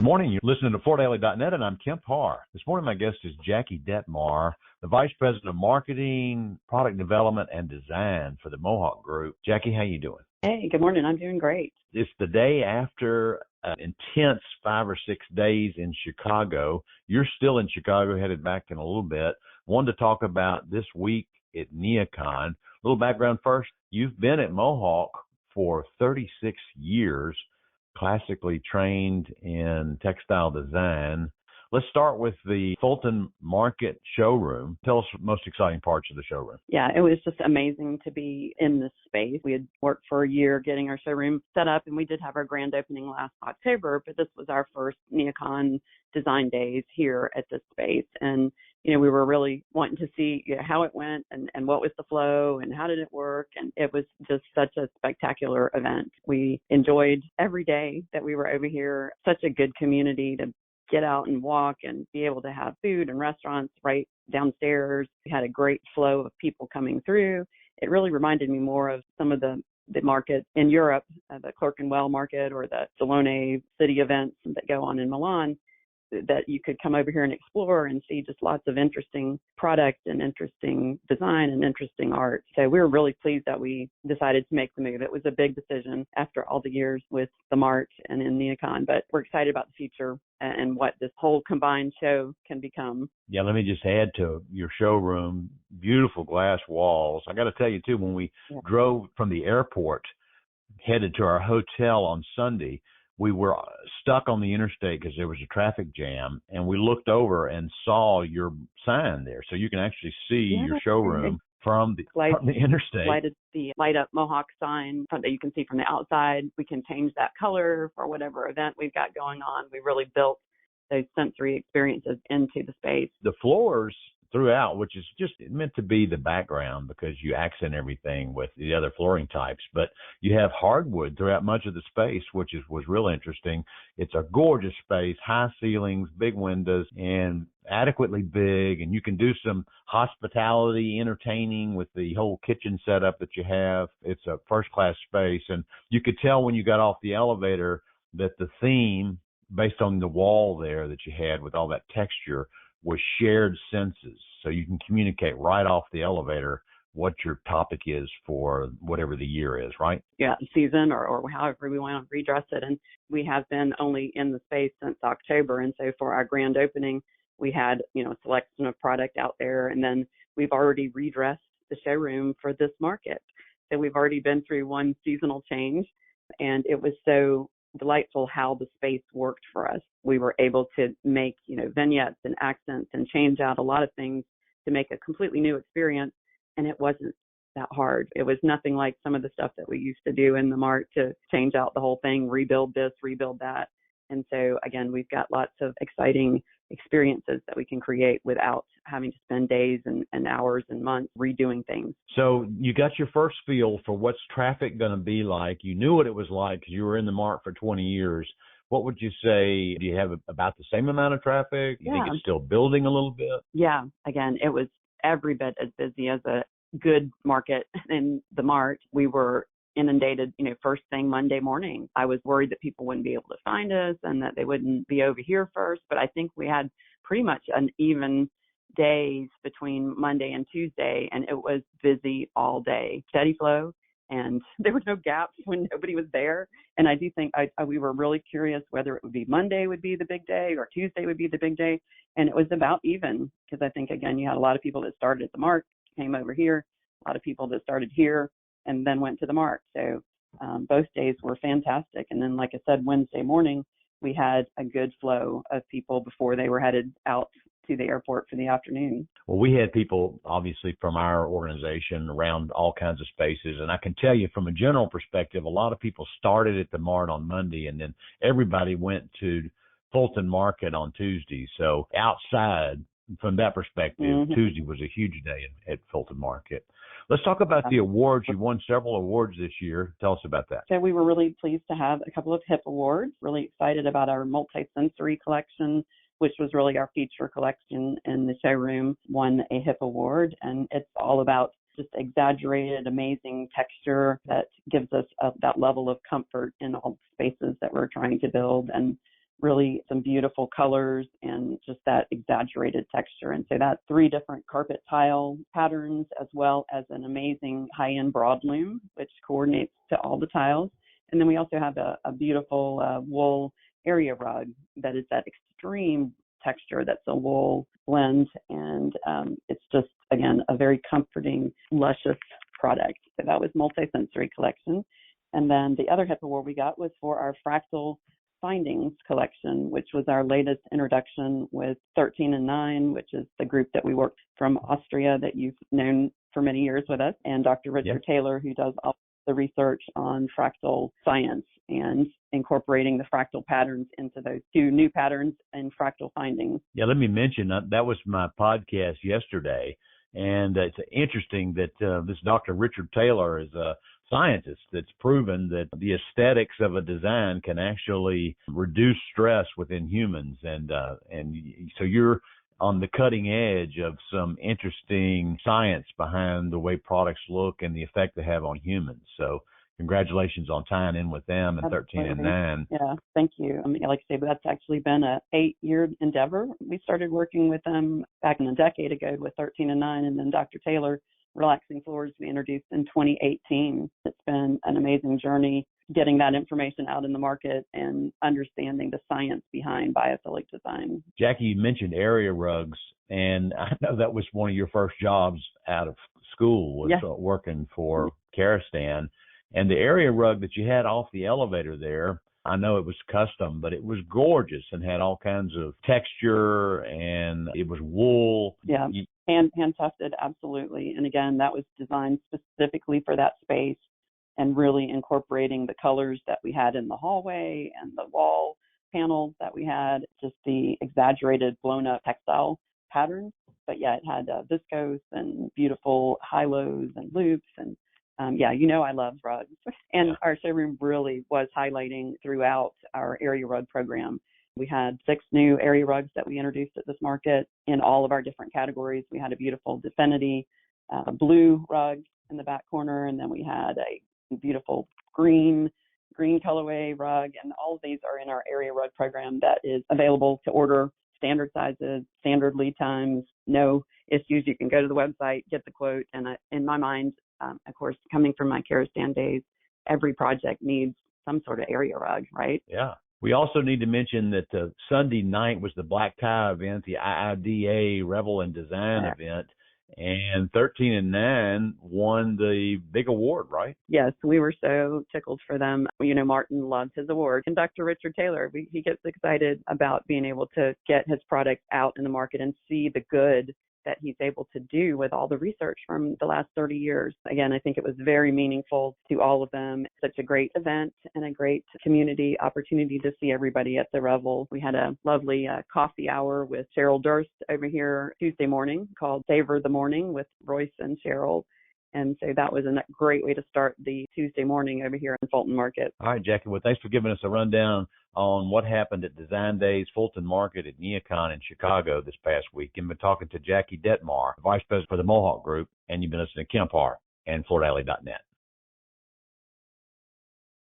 morning. You're listening to FortDaily.net, and I'm Kemp Harr. This morning, my guest is Jackie Dettmar, the Vice President of Marketing, Product Development, and Design for the Mohawk Group. Jackie, how you doing? Hey, good morning. I'm doing great. It's the day after an intense 5 or 6 days in Chicago. You're still in Chicago, headed back in a little bit. Wanted to talk about this week at NeoCon. A little background first. You've been at Mohawk for 36 years. Classically trained in textile design. Let's start with the Fulton Market showroom. Tell us the most exciting parts of the showroom. Yeah, it was just amazing to be in this space. We had worked for a year getting our showroom set up, and we did have our grand opening last October, but this was our first NeoCon design days here at this space. And we were really wanting to see how it went and what was the flow and how did it work. And it was just such a spectacular event. We enjoyed every day that we were over here. Such a good community to get out and walk and be able to have food and restaurants right downstairs. We had a great flow of people coming through. It really reminded me more of some of the market in Europe, the Clerkenwell market or the Salone city events that go on in Milan, that you could come over here and explore and see just lots of interesting product and interesting design and interesting art. So we were really pleased that we decided to make the move. It was a big decision after all the years with the Mart and in NeoCon, but we're excited about the future and what this whole combined show can become. Yeah, let me just add to your showroom, beautiful glass walls. I got to tell you, too, when we drove from the airport, headed to our hotel on Sunday, we were stuck on the interstate because there was a traffic jam, and we looked over and saw your sign there. So you can actually see your showroom from the interstate. The light up Mohawk sign that you can see from the outside. We can change that color for whatever event we've got going on. We really built those sensory experiences into the space. The floors throughout, which is just meant to be the background because you accent everything with the other flooring types, but you have hardwood throughout much of the space, which was real interesting. It's a gorgeous space, high ceilings, big windows, and adequately big, and you can do some hospitality entertaining with the whole kitchen setup that you have. It's a first-class space, and you could tell when you got off the elevator that the theme, based on the wall there that you had with all that texture, was shared senses. So you can communicate right off the elevator what your topic is for whatever the year is, right? Yeah, season or however we want to redress it. And we have been only in the space since October. And so for our grand opening, we had, a selection of product out there. And then we've already redressed the showroom for this market. So we've already been through one seasonal change, and it was so delightful how the space worked for us. We were able to make, vignettes and accents and change out a lot of things to make a completely new experience. And it wasn't that hard. It was nothing like some of the stuff that we used to do in the Mart to change out the whole thing, rebuild this, rebuild that. And so, again, we've got lots of exciting experiences that we can create without having to spend days and hours and months redoing things. So you got your first feel for what's traffic going to be like. You knew what it was like because you were in the Mart for 20 years. What would you say? Do you have about the same amount of traffic? Do you think it's still building a little bit? Yeah. Again, it was every bit as busy as a good market in the Mart. We were inundated, first thing Monday morning. I was worried that people wouldn't be able to find us and that they wouldn't be over here first. But I think we had pretty much an even days between Monday and Tuesday, and it was busy all day, steady flow. And there were no gaps when nobody was there. And I do think we were really curious whether it would be Monday would be the big day or Tuesday would be the big day. And it was about even because I think, again, you had a lot of people that started at the Mart, came over here, a lot of people that started here and then went to the Mart. So both days were fantastic. And then, like I said, Wednesday morning, we had a good flow of people before they were headed out to the airport for the afternoon. Well, we had people, obviously, from our organization around all kinds of spaces. And I can tell you from a general perspective, a lot of people started at the Mart on Monday, and then everybody went to Fulton Market on Tuesday. So outside, from that perspective, Tuesday was a huge day at Fulton Market. Let's talk about the awards. You won several awards this year. Tell us about that. So we were really pleased to have a couple of HIP awards, really excited about our multi-sensory collection, which was really our feature collection in the showroom, won a HIP award. And it's all about just exaggerated, amazing texture that gives us that level of comfort in all the spaces that we're trying to build, and really some beautiful colors and just that exaggerated texture. And so that's 3 different carpet tile patterns, as well as an amazing high-end broadloom, which coordinates to all the tiles. And then we also have a beautiful wool area rug that is that extreme texture that's a wool blend. And it's just, again, a very comforting, luscious product. So that was multi-sensory collection. And then the other HIPAA award we got was for our fractal findings collection, which was our latest introduction with 13 and 9, which is the group that we worked from Austria that you've known for many years with us, and Dr. Richard Taylor, who does all the research on fractal science and incorporating the fractal patterns into those 2 new patterns and fractal findings. Yeah, let me mention that was my podcast yesterday. And it's interesting that this Dr. Richard Taylor is a scientist that's proven that the aesthetics of a design can actually reduce stress within humans. And so you're on the cutting edge of some interesting science behind the way products look and the effect they have on humans. So congratulations on tying in with them and 13 and 9. Yeah, thank you. I mean, like I say, but that's actually been a 8-year endeavor. We started working with them back in a decade ago with 13 and 9, and then Dr. Taylor Relaxing Floors we introduced in 2018. It's been an amazing journey getting that information out in the market and understanding the science behind biophilic design. Jackie, you mentioned area rugs, and I know that was one of your first jobs out of school was working for Karastan. And the area rug that you had off the elevator there, I know it was custom, but it was gorgeous and had all kinds of texture, and it was wool. Yeah, hand tufted, absolutely. And again, that was designed specifically for that space and really incorporating the colors that we had in the hallway and the wall panels that we had, just the exaggerated blown up textile patterns. But yeah, it had viscose and beautiful high-lows and loops. And I love rugs. And our showroom really was highlighting throughout our area rug program. We had 6 new area rugs that we introduced at this market in all of our different categories. We had a beautiful Definity blue rug in the back corner, and then we had a beautiful green colorway rug, and all of these are in our area rug program that is available to order, standard sizes, standard lead times, no issues. You can go to the website, get the quote, and in my mind, of course, coming from my Karastan days, every project needs some sort of area rug, right? Yeah. We also need to mention that Sunday night was the Black Tie event, the IIDA Revel and Design event, and 13 and 9 won the big award, right? Yes, we were so tickled for them. You know, Martin loves his award. And Dr. Richard Taylor, he gets excited about being able to get his products out in the market and see the good that he's able to do with all the research from the last 30 years. Again, I think it was very meaningful to all of them. Such a great event and a great community opportunity to see everybody at the Revel. We had a lovely coffee hour with Cheryl Durst over here Tuesday morning called Savor the Morning with Royce and Cheryl. And so that was a great way to start the Tuesday morning over here in Fulton Market. All right, Jackie. Well, thanks for giving us a rundown on what happened at Design Days, Fulton Market, at NeoCon in Chicago this past week. You've been talking to Jackie Dettmar, Vice President for the Mohawk Group, and you've been listening to Kemp Harr and FloorDaily.net.